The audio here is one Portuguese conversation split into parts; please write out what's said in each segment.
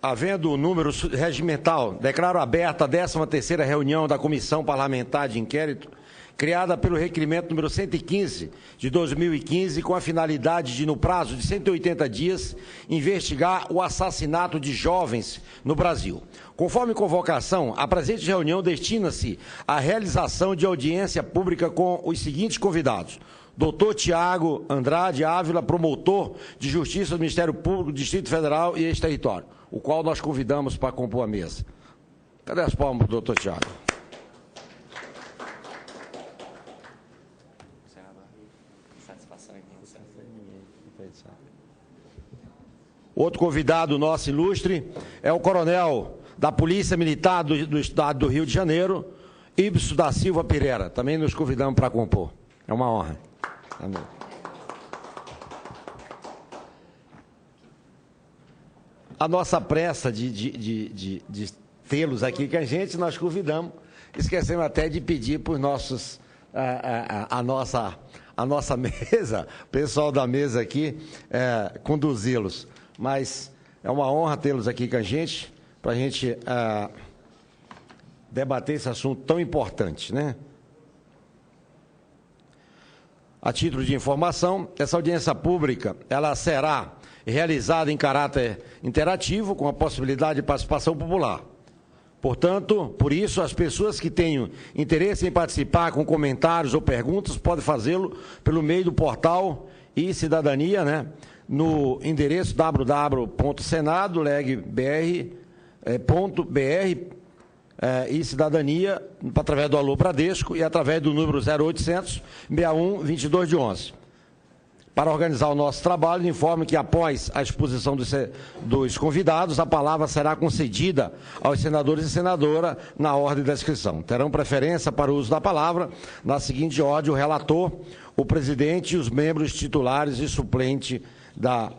Havendo o número regimental, declaro aberta a 13ª reunião da Comissão Parlamentar de Inquérito, criada pelo requerimento número 115 de 2015, com a finalidade de, no prazo de 180 dias, investigar o assassinato de jovens no Brasil. Conforme convocação, a presente reunião destina-se à realização de audiência pública com os seguintes convidados: Dr. Tiago Andrade Ávila, promotor de Justiça do Ministério Público do Distrito Federal e ex-território, o qual nós convidamos para compor a mesa. Cadê as palmas, doutor Tiago? Outro convidado nosso ilustre é o coronel da Polícia Militar do Estado do Rio de Janeiro, Ibson da Silva Pereira. Também nos convidamos para compor. É uma honra. Amém. A nossa pressa de tê-los aqui com a gente, nós convidamos, esquecemos até de pedir para os nossos, a nossa mesa, o pessoal da mesa aqui, conduzi-los. Mas é uma honra tê-los aqui com a gente, para a gente debater esse assunto tão importante, né? A título de informação, essa audiência pública ela será realizada em caráter interativo, com a possibilidade de participação popular. Portanto, por isso, as pessoas que tenham interesse em participar com comentários ou perguntas podem fazê-lo pelo meio do portal e-Cidadania, né? No endereço www.senado.leg.br e Cidadania, através do Alô Bradesco e através do número 0800 61 22 de 11. Para organizar o nosso trabalho, informe que após a exposição dos convidados, a palavra será concedida aos senadores e senadora na ordem da inscrição. Terão preferência para o uso da palavra na seguinte ordem: o relator, o presidente e os membros titulares e suplente da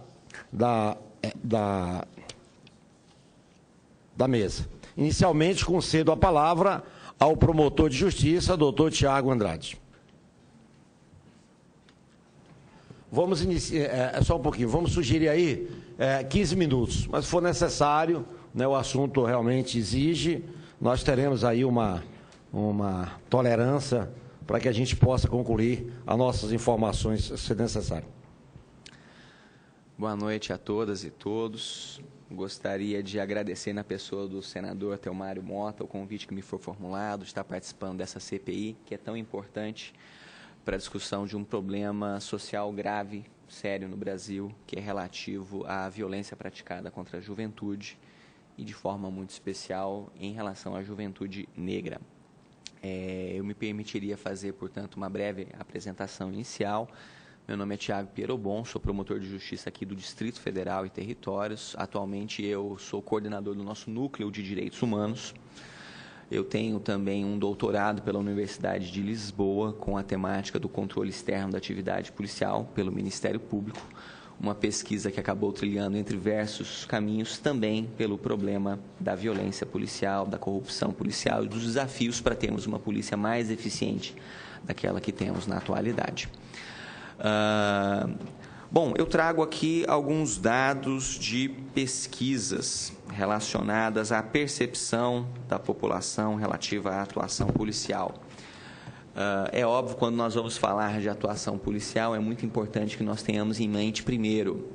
mesa. Inicialmente, concedo a palavra ao promotor de justiça, doutor Tiago Andrade. Vamos iniciar, só um pouquinho, vamos sugerir aí 15 minutos, mas se for necessário, né, o assunto realmente exige, nós teremos aí uma tolerância para que a gente possa concluir as nossas informações, se necessário. Boa noite a todas e todos. Gostaria de agradecer na pessoa do senador Telmário Mota o convite que me foi formulado, de estar participando dessa CPI, que é tão importante para a discussão de um problema social grave, sério no Brasil, que é relativo à violência praticada contra a juventude e, de forma muito especial, em relação à juventude negra. Eu me permitiria fazer, portanto, uma breve apresentação inicial. Meu nome é Tiago Pierobon, sou promotor de justiça aqui do Distrito Federal e Territórios. Atualmente eu sou coordenador do nosso núcleo de direitos humanos. Eu tenho também um doutorado pela Universidade de Lisboa com a temática do controle externo da atividade policial pelo Ministério Público, uma pesquisa que acabou trilhando entre diversos caminhos também pelo problema da violência policial, da corrupção policial e dos desafios para termos uma polícia mais eficiente daquela que temos na atualidade. Bom, eu trago aqui alguns dados de pesquisas relacionadas à percepção da população relativa à atuação policial. É óbvio, quando nós vamos falar de atuação policial, é muito importante que nós tenhamos em mente primeiro,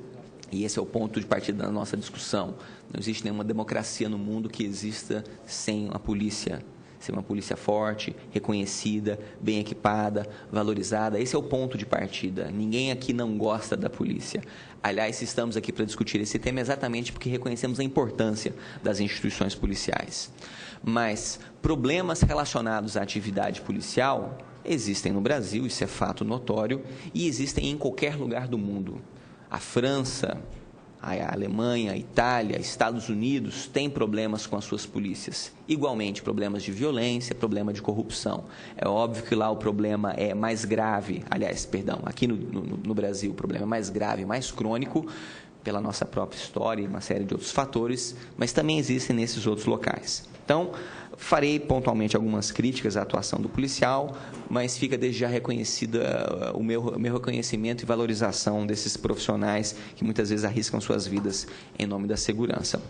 e esse é o ponto de partida da nossa discussão, não existe nenhuma democracia no mundo que exista sem a polícia. Ser uma polícia forte, reconhecida, bem equipada, valorizada. Esse é o ponto de partida. Ninguém aqui não gosta da polícia. Aliás, se estamos aqui para discutir esse tema, é exatamente porque reconhecemos a importância das instituições policiais. Mas problemas relacionados à atividade policial existem no Brasil, isso é fato notório, e existem em qualquer lugar do mundo. A França, a Alemanha, a Itália, Estados Unidos têm problemas com as suas polícias. Igualmente, problemas de violência, problema de corrupção. É óbvio que lá o problema é mais grave, aqui no Brasil o problema é mais grave, mais crônico, pela nossa própria história e uma série de outros fatores, mas também existem nesses outros locais. Então, farei pontualmente algumas críticas à atuação do policial, mas fica desde já reconhecida o meu reconhecimento e valorização desses profissionais que muitas vezes arriscam suas vidas em nome da segurança.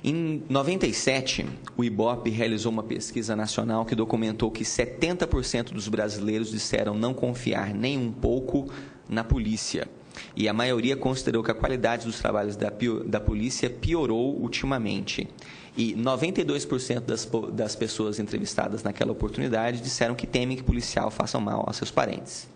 Em 97, o IBOP realizou uma pesquisa nacional que documentou que 70% dos brasileiros disseram não confiar nem um pouco na polícia. E a maioria considerou que a qualidade dos trabalhos da polícia piorou ultimamente. E 92% das pessoas entrevistadas naquela oportunidade disseram que temem que policial faça mal aos seus parentes.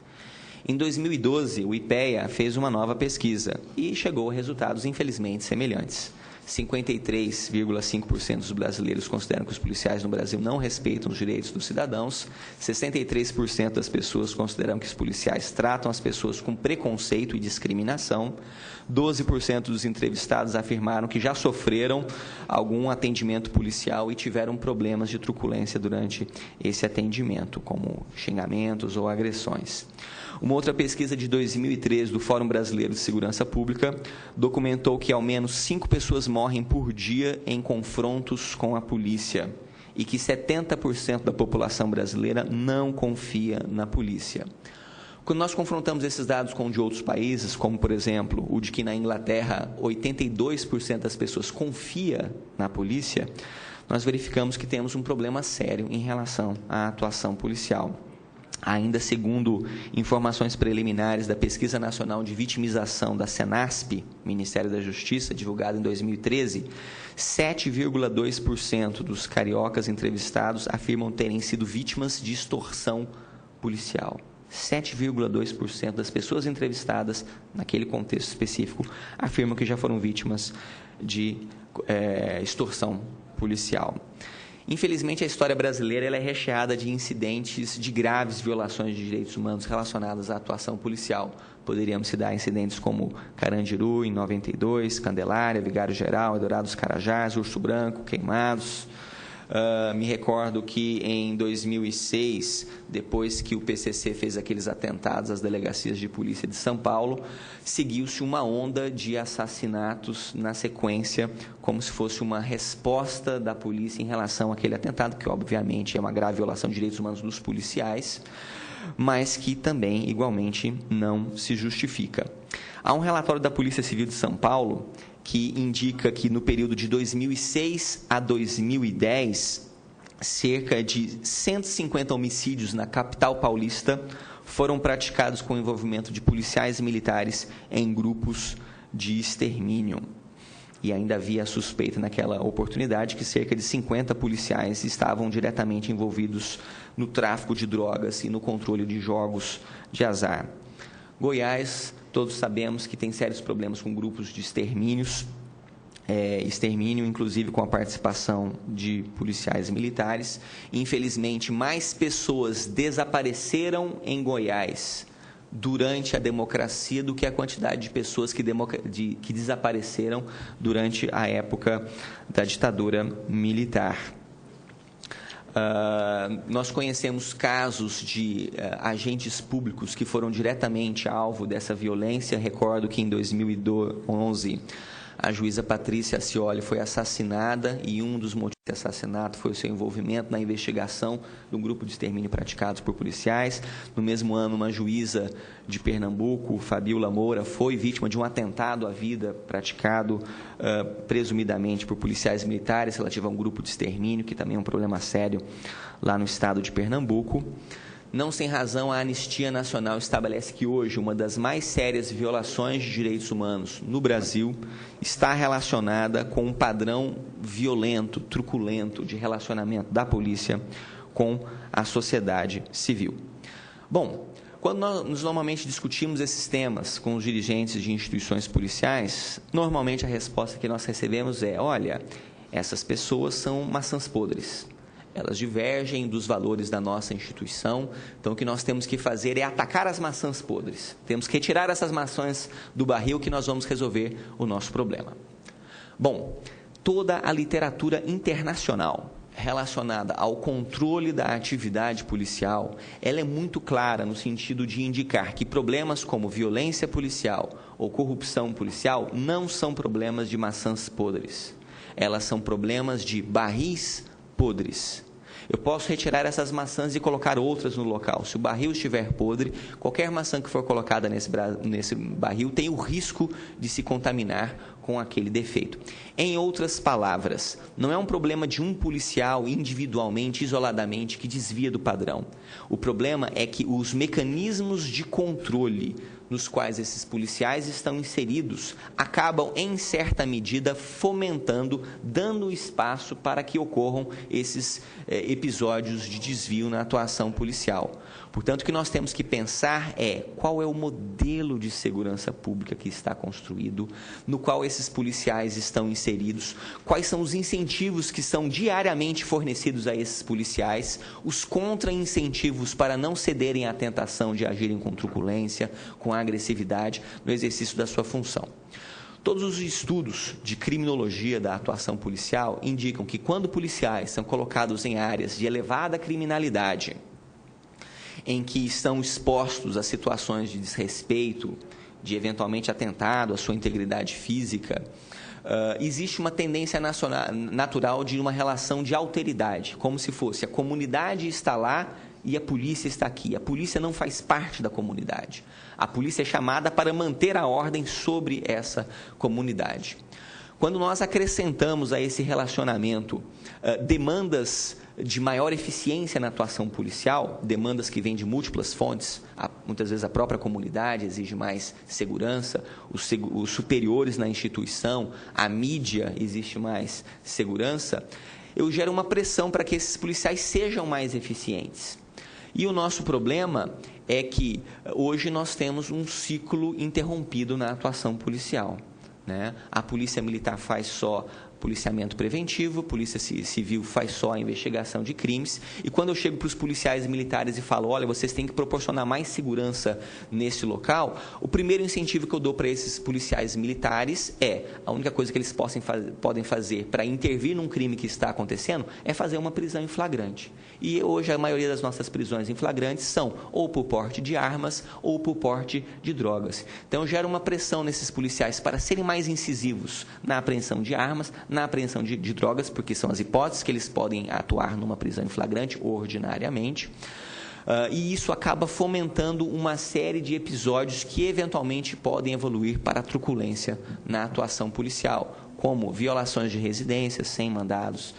Em 2012, o IPEA fez uma nova pesquisa e chegou a resultados infelizmente semelhantes. 53,5% dos brasileiros consideram que os policiais no Brasil não respeitam os direitos dos cidadãos, 63% das pessoas consideram que os policiais tratam as pessoas com preconceito e discriminação, 12% dos entrevistados afirmaram que já sofreram algum atendimento policial e tiveram problemas de truculência durante esse atendimento, como xingamentos ou agressões. Uma outra pesquisa de 2013 do Fórum Brasileiro de Segurança Pública documentou que ao menos 5 pessoas morrem por dia em confrontos com a polícia e que 70% da população brasileira não confia na polícia. Quando nós confrontamos esses dados com de outros países, como, por exemplo, o de que na Inglaterra 82% das pessoas confia na polícia, nós verificamos que temos um problema sério em relação à atuação policial. Ainda segundo informações preliminares da Pesquisa Nacional de Vitimização da Senasp, Ministério da Justiça, divulgada em 2013, 7,2% dos cariocas entrevistados afirmam terem sido vítimas de extorsão policial. 7,2% das pessoas entrevistadas, naquele contexto específico, afirmam que já foram vítimas de extorsão policial. Infelizmente, a história brasileira ela é recheada de incidentes de graves violações de direitos humanos relacionadas à atuação policial. Poderíamos citar incidentes como Carandiru, em 92, Candelária, Vigário Geral, Eldorado dos Carajás, Urso Branco, Queimados. Me recordo que em 2006, depois que o PCC fez aqueles atentados às delegacias de polícia de São Paulo, seguiu-se uma onda de assassinatos na sequência, como se fosse uma resposta da polícia em relação àquele atentado, que obviamente é uma grave violação de direitos humanos dos policiais, mas que também, igualmente, não se justifica. Há um relatório da Polícia Civil de São Paulo que indica que no período de 2006 a 2010, cerca de 150 homicídios na capital paulista foram praticados com o envolvimento de policiais e militares em grupos de extermínio. E ainda havia a suspeita naquela oportunidade que cerca de 50 policiais estavam diretamente envolvidos no tráfico de drogas e no controle de jogos de azar. Goiás, todos sabemos que tem sérios problemas com grupos de extermínio, inclusive com a participação de policiais e militares. Infelizmente, mais pessoas desapareceram em Goiás durante a democracia do que a quantidade de pessoas que desapareceram durante a época da ditadura militar. Nós conhecemos casos de agentes públicos que foram diretamente alvo dessa violência. Recordo que em 2011 a juíza Patrícia Ascioli foi assassinada e um dos motivos de assassinato foi o seu envolvimento na investigação de um grupo de extermínio praticados por policiais. No mesmo ano, uma juíza de Pernambuco, Fabiola Moura, foi vítima de um atentado à vida praticado presumidamente por policiais militares relativo a um grupo de extermínio, que também é um problema sério lá no estado de Pernambuco. Não sem razão, a Anistia Nacional estabelece que hoje uma das mais sérias violações de direitos humanos no Brasil está relacionada com um padrão violento, truculento de relacionamento da polícia com a sociedade civil. Bom, quando nós normalmente discutimos esses temas com os dirigentes de instituições policiais, normalmente a resposta que nós recebemos é: olha, essas pessoas são maçãs podres. Elas divergem dos valores da nossa instituição, então o que nós temos que fazer é atacar as maçãs podres. Temos que retirar essas maçãs do barril que nós vamos resolver o nosso problema. Bom, toda a literatura internacional relacionada ao controle da atividade policial, ela é muito clara no sentido de indicar que problemas como violência policial ou corrupção policial não são problemas de maçãs podres. Elas são problemas de barris podres. Eu posso retirar essas maçãs e colocar outras no local. Se o barril estiver podre, qualquer maçã que for colocada nesse barril tem o risco de se contaminar com aquele defeito. Em outras palavras, não é um problema de um policial individualmente, isoladamente, que desvia do padrão. O problema é que os mecanismos de controle nos quais esses policiais estão inseridos acabam, em certa medida, fomentando, dando espaço para que ocorram esses episódios de desvio na atuação policial. Portanto, o que nós temos que pensar é qual é o modelo de segurança pública que está construído, no qual esses policiais estão inseridos, quais são os incentivos que são diariamente fornecidos a esses policiais, os contra-incentivos para não cederem à tentação de agirem com truculência, com agressividade no exercício da sua função. Todos os estudos de criminologia da atuação policial indicam que quando policiais são colocados em áreas de elevada criminalidade, em que estão expostos a situações de desrespeito, de eventualmente atentado à sua integridade física, existe uma tendência natural de uma relação de alteridade, como se fosse a comunidade está lá e a polícia está aqui. A polícia não faz parte da comunidade. A polícia é chamada para manter a ordem sobre essa comunidade. Quando nós acrescentamos a esse relacionamento demandas de maior eficiência na atuação policial, demandas que vêm de múltiplas fontes, muitas vezes a própria comunidade exige mais segurança, os superiores na instituição, a mídia exige mais segurança, eu gero uma pressão para que esses policiais sejam mais eficientes. E o nosso problema é que hoje nós temos um ciclo interrompido na atuação policial, né? A polícia militar faz só policiamento preventivo, a polícia civil faz só a investigação de crimes, e quando eu chego para os policiais militares e falo, olha, vocês têm que proporcionar mais segurança nesse local, o primeiro incentivo que eu dou para esses policiais militares é, a única coisa que eles podem fazer para intervir num crime que está acontecendo é fazer uma prisão em flagrante. E hoje a maioria das nossas prisões em flagrantes são ou por porte de armas ou por porte de drogas. Então gera uma pressão nesses policiais para serem mais incisivos na apreensão de armas, na apreensão de drogas, porque são as hipóteses que eles podem atuar numa prisão em flagrante ordinariamente. E isso acaba fomentando uma série de episódios que eventualmente podem evoluir para a truculência na atuação policial, como violações de residências sem mandados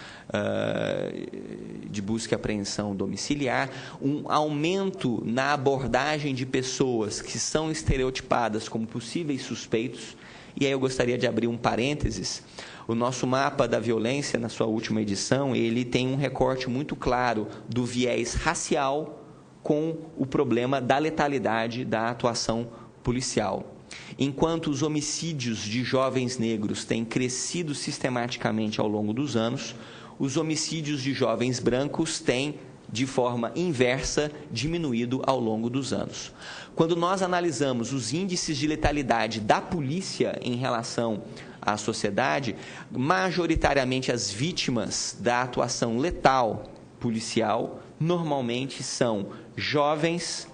de busca e apreensão domiciliar, um aumento na abordagem de pessoas que são estereotipadas como possíveis suspeitos. E aí eu gostaria de abrir um parênteses. O nosso mapa da violência, na sua última edição, ele tem um recorte muito claro do viés racial com o problema da letalidade da atuação policial. Enquanto os homicídios de jovens negros têm crescido sistematicamente ao longo dos anos, os homicídios de jovens brancos têm, de forma inversa, diminuído ao longo dos anos. Quando nós analisamos os índices de letalidade da polícia em relação à sociedade, majoritariamente as vítimas da atuação letal policial normalmente são jovens,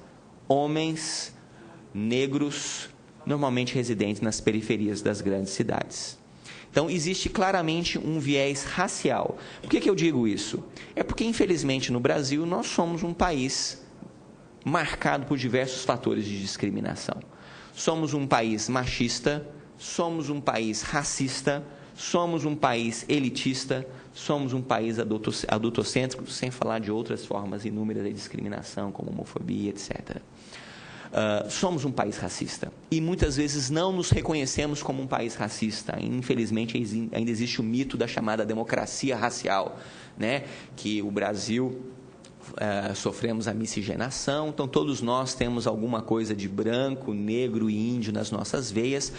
homens, negros, normalmente residentes nas periferias das grandes cidades. Então, existe claramente um viés racial. Por que eu digo isso? É porque, infelizmente, no Brasil, nós somos um país marcado por diversos fatores de discriminação. Somos um país machista, somos um país racista, somos um país elitista, somos um país adultocêntrico, sem falar de outras formas inúmeras de discriminação, como homofobia, etc. Somos um país racista e muitas vezes não nos reconhecemos como um país racista. Infelizmente, ainda existe o mito da chamada democracia racial, né? Que o Brasil sofremos a miscigenação, então todos nós temos alguma coisa de branco, negro e índio nas nossas veias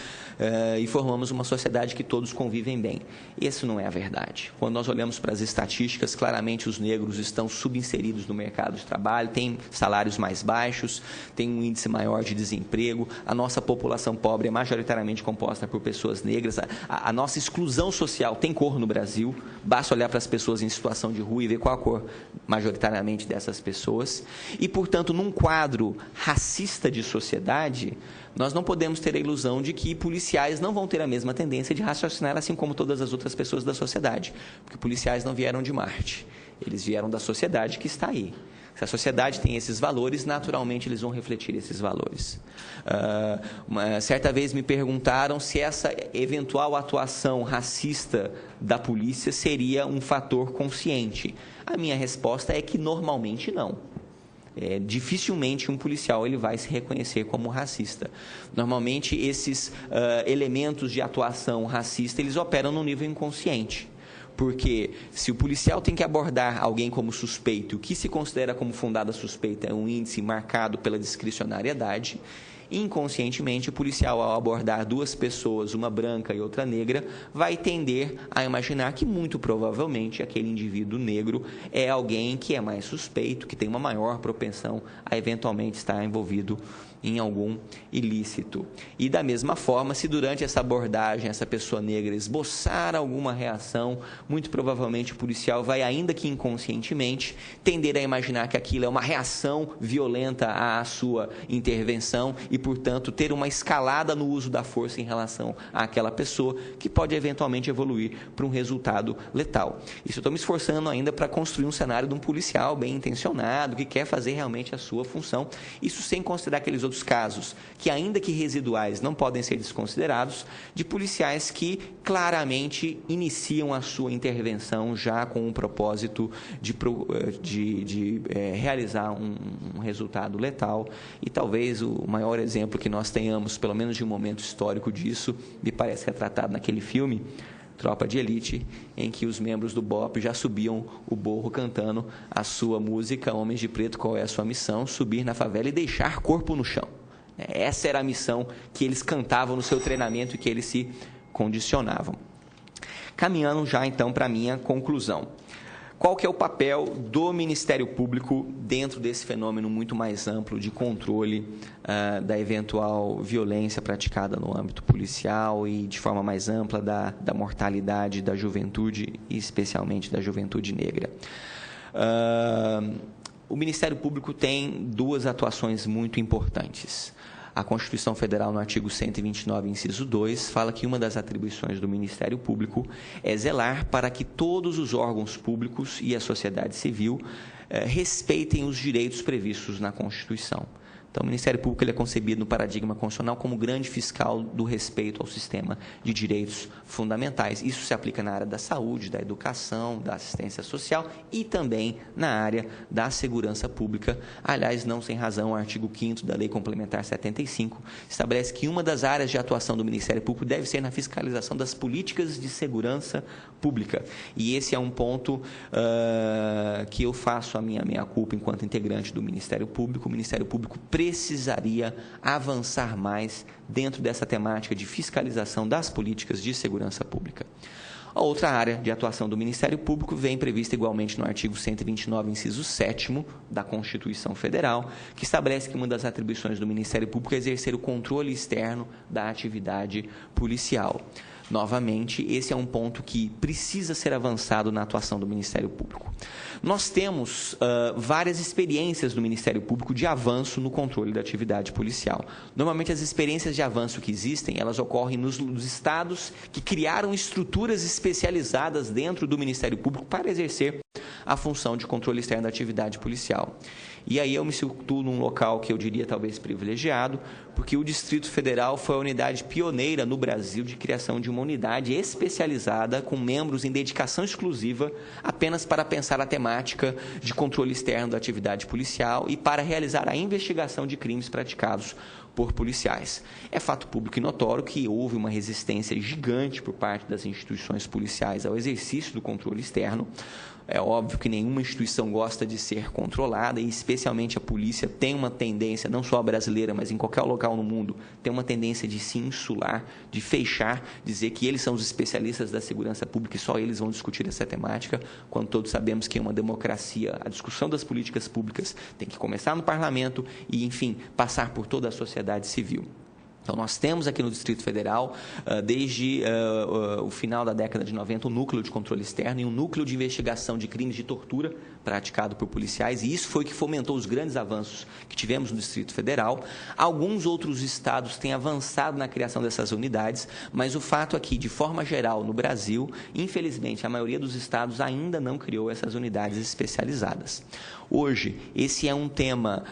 e formamos uma sociedade que todos convivem bem. Isso não é a verdade. Quando nós olhamos para as estatísticas, claramente os negros estão subinseridos no mercado de trabalho, têm salários mais baixos, têm um índice maior de desemprego, a nossa população pobre é majoritariamente composta por pessoas negras, a nossa exclusão social tem cor no Brasil, basta olhar para as pessoas em situação de rua e ver qual a cor majoritariamente dessas pessoas. E, portanto, num quadro racista de sociedade, nós não podemos ter a ilusão de que policiais não vão ter a mesma tendência de raciocinar assim como todas as outras pessoas da sociedade, porque policiais não vieram de Marte, eles vieram da sociedade que está aí. Se a sociedade tem esses valores, naturalmente eles vão refletir esses valores. Certa vez me perguntaram se essa eventual atuação racista da polícia seria um fator consciente. A minha resposta é que normalmente não. Dificilmente um policial ele vai se reconhecer como racista. Normalmente esses elementos de atuação racista eles operam no nível inconsciente. Porque se o policial tem que abordar alguém como suspeito, o que se considera como fundada suspeita é um índice marcado pela discricionariedade, inconscientemente o policial, ao abordar duas pessoas, uma branca e outra negra, vai tender a imaginar que muito provavelmente aquele indivíduo negro é alguém que é mais suspeito, que tem uma maior propensão a eventualmente estar envolvido em algum ilícito. E da mesma forma, se durante essa abordagem essa pessoa negra esboçar alguma reação, muito provavelmente o policial vai, ainda que inconscientemente, tender a imaginar que aquilo é uma reação violenta à sua intervenção e, portanto, ter uma escalada no uso da força em relação àquela pessoa, que pode eventualmente evoluir para um resultado letal. Isso eu estou me esforçando ainda para construir um cenário de um policial bem intencionado, que quer fazer realmente a sua função, isso sem considerar aqueles outros casos, que ainda que residuais não podem ser desconsiderados, de policiais que claramente iniciam a sua intervenção já com o propósito de realizar um resultado letal. E talvez o maior exemplo que nós tenhamos, pelo menos de um momento histórico disso, me parece retratado naquele filme Tropa de Elite, em que os membros do BOP já subiam o morro cantando a sua música Homens de Preto, qual é a sua missão? Subir na favela e deixar corpo no chão. Essa era a missão que eles cantavam no seu treinamento e que eles se condicionavam. Caminhando já então para a minha conclusão. Qual que é o papel do Ministério Público dentro desse fenômeno muito mais amplo de controle da eventual violência praticada no âmbito policial e de forma mais ampla da mortalidade da juventude e especialmente da juventude negra? O Ministério Público tem duas atuações muito importantes. A Constituição Federal, no artigo 129, inciso 2, fala que uma das atribuições do Ministério Público é zelar para que todos os órgãos públicos e a sociedade civil respeitem os direitos previstos na Constituição. Então, o Ministério Público ele é concebido no paradigma constitucional como grande fiscal do respeito ao sistema de direitos fundamentais. Isso se aplica na área da saúde, da educação, da assistência social e também na área da segurança pública. Aliás, não sem razão, o artigo 5º da Lei Complementar 75 estabelece que uma das áreas de atuação do Ministério Público deve ser na fiscalização das políticas de segurança pública. E esse é um ponto que eu faço a minha meia-culpa enquanto integrante do Ministério Público. O Ministério Público precisaria avançar mais dentro dessa temática de fiscalização das políticas de segurança pública. A outra área de atuação do Ministério Público vem prevista igualmente no artigo 129, inciso 7º da Constituição Federal, que estabelece que uma das atribuições do Ministério Público é exercer o controle externo da atividade policial. Novamente, esse é um ponto que precisa ser avançado na atuação do Ministério Público. Nós temos várias experiências do Ministério Público de avanço no controle da atividade policial. Normalmente, as experiências de avanço que existem, elas ocorrem nos estados que criaram estruturas especializadas dentro do Ministério Público para exercer a função de controle externo da atividade policial. E aí eu me situo num local que eu diria talvez privilegiado, porque o Distrito Federal foi a unidade pioneira no Brasil de criação de uma unidade especializada com membros em dedicação exclusiva apenas para pensar a temática de controle externo da atividade policial e para realizar a investigação de crimes praticados por policiais. É fato público e notório que houve uma resistência gigante por parte das instituições policiais ao exercício do controle externo. É óbvio que nenhuma instituição gosta de ser controlada e especialmente a polícia tem uma tendência, não só a brasileira, mas em qualquer local no mundo, tem uma tendência de se insular, de fechar, dizer que eles são os especialistas da segurança pública e só eles vão discutir essa temática, quando todos sabemos que em uma democracia a discussão das políticas públicas tem que começar no parlamento e, enfim, passar por toda a sociedade civil. Então, nós temos aqui no Distrito Federal, desde o final da década de 90, um núcleo de controle externo e um núcleo de investigação de crimes de tortura praticado por policiais, e isso foi o que fomentou os grandes avanços que tivemos no Distrito Federal. Alguns outros estados têm avançado na criação dessas unidades, mas o fato é que, de forma geral, no Brasil, infelizmente, a maioria dos estados ainda não criou essas unidades especializadas. Hoje, esse é um tema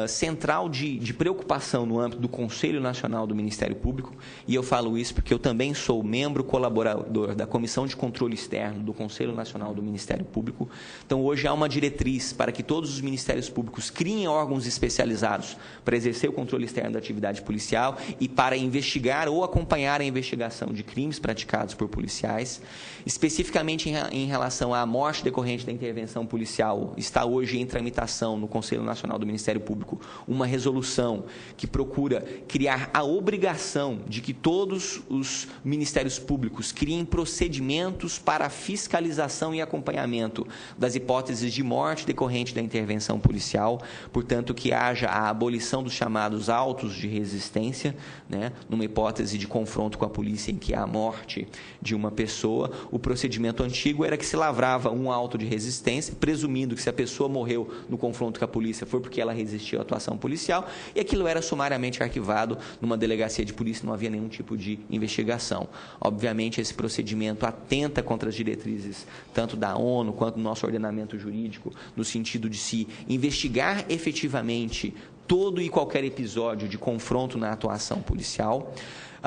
central de preocupação no âmbito do Conselho Nacional do Ministério Público, e eu falo isso porque eu também sou membro colaborador da Comissão de Controle Externo do Conselho Nacional do Ministério Público. Então, hoje há uma diretriz para que todos os ministérios públicos criem órgãos especializados para exercer o controle externo da atividade policial e para investigar ou acompanhar a investigação de crimes praticados por policiais. Especificamente em relação à morte decorrente da intervenção policial, está hoje em tramitação no Conselho Nacional do Ministério Público uma resolução que procura criar a obrigação de que todos os ministérios públicos criem procedimentos para a fiscalização e acompanhamento das hipóteses de morte decorrente da intervenção policial, portanto, que haja a abolição dos chamados autos de resistência, né, numa hipótese de confronto com a polícia em que há a morte de uma pessoa. O procedimento antigo era que se lavrava um auto de resistência, presumindo que se a pessoa morreu no confronto com a polícia foi porque ela resistiu à atuação policial, e aquilo era sumariamente arquivado numa delegacia de polícia, não havia nenhum tipo de investigação. Obviamente, esse procedimento atenta contra as diretrizes tanto da ONU quanto do nosso ordenamento jurídico, no sentido de se investigar efetivamente todo e qualquer episódio de confronto na atuação policial.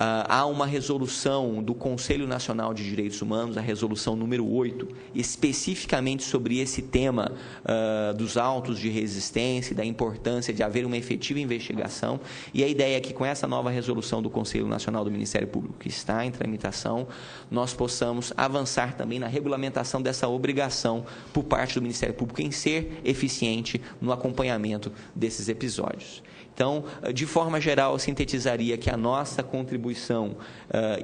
Há uma resolução do Conselho Nacional de Direitos Humanos, a resolução número 8, especificamente sobre esse tema dos autos de resistência e da importância de haver uma efetiva investigação. E a ideia é que, com essa nova resolução do Conselho Nacional do Ministério Público, que está em tramitação, nós possamos avançar também na regulamentação dessa obrigação por parte do Ministério Público em ser eficiente no acompanhamento desses episódios. Então, de forma geral, eu sintetizaria que a nossa contribuição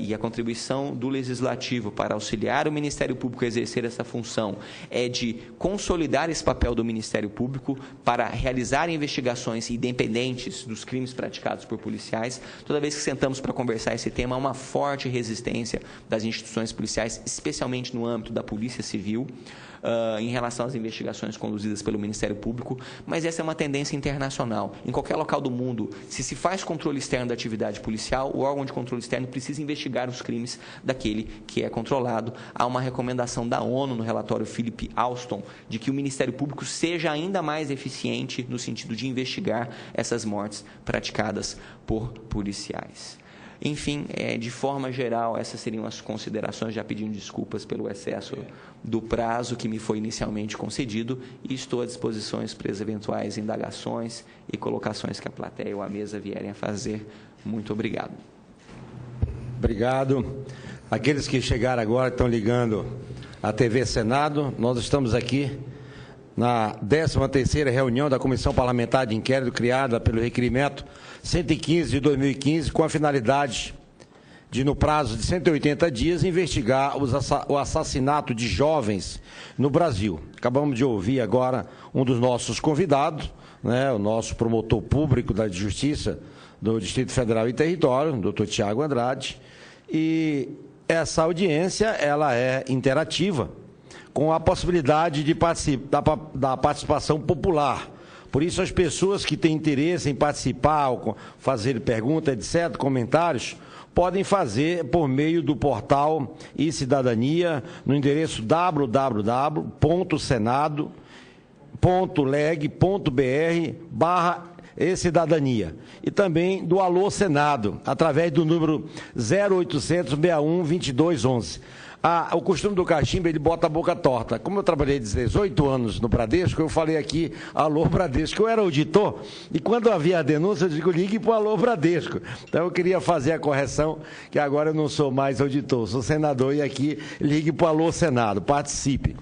e a contribuição do Legislativo para auxiliar o Ministério Público a exercer essa função é de consolidar esse papel do Ministério Público para realizar investigações independentes dos crimes praticados por policiais. Toda vez que sentamos para conversar esse tema, há uma forte resistência das instituições policiais, especialmente no âmbito da Polícia Civil, em relação às investigações conduzidas pelo Ministério Público, mas essa é uma tendência internacional. Em qualquer local do mundo, se faz controle externo da atividade policial, o órgão de controle externo precisa investigar os crimes daquele que é controlado. Há uma recomendação da ONU no relatório Philip Alston de que o Ministério Público seja ainda mais eficiente no sentido de investigar essas mortes praticadas por policiais. Enfim, de forma geral, essas seriam as considerações, já pedindo desculpas pelo excesso do prazo que me foi inicialmente concedido, e estou à disposição para as eventuais indagações e colocações que a plateia ou a mesa vierem a fazer. Muito obrigado. Obrigado. Aqueles que chegaram agora, estão ligando à TV Senado, nós estamos aqui na 13ª reunião da Comissão Parlamentar de Inquérito criada pelo requerimento 115 de 2015, com a finalidade de, no prazo de 180 dias, investigar o assassinato de jovens no Brasil. Acabamos de ouvir agora um dos nossos convidados, né, o nosso promotor público da Justiça do Distrito Federal e Território, doutor Tiago Andrade, e essa audiência ela é interativa, com a possibilidade de da participação popular. Por isso, as pessoas que têm interesse em participar, fazer perguntas, etc., comentários, podem fazer por meio do portal e-Cidadania, no endereço www.senado.leg.br/e-Cidadania. E também do Alô Senado, através do número 0800 61 2211. o costume do cachimbo, ele bota a boca torta. Como eu trabalhei 18 anos no Bradesco, eu falei aqui, alô Bradesco, eu era auditor, e quando havia a denúncia, eu digo, ligue para o alô Bradesco. Então eu queria fazer a correção, que agora eu não sou mais auditor, sou senador, e aqui ligue para o alô Senado, participe.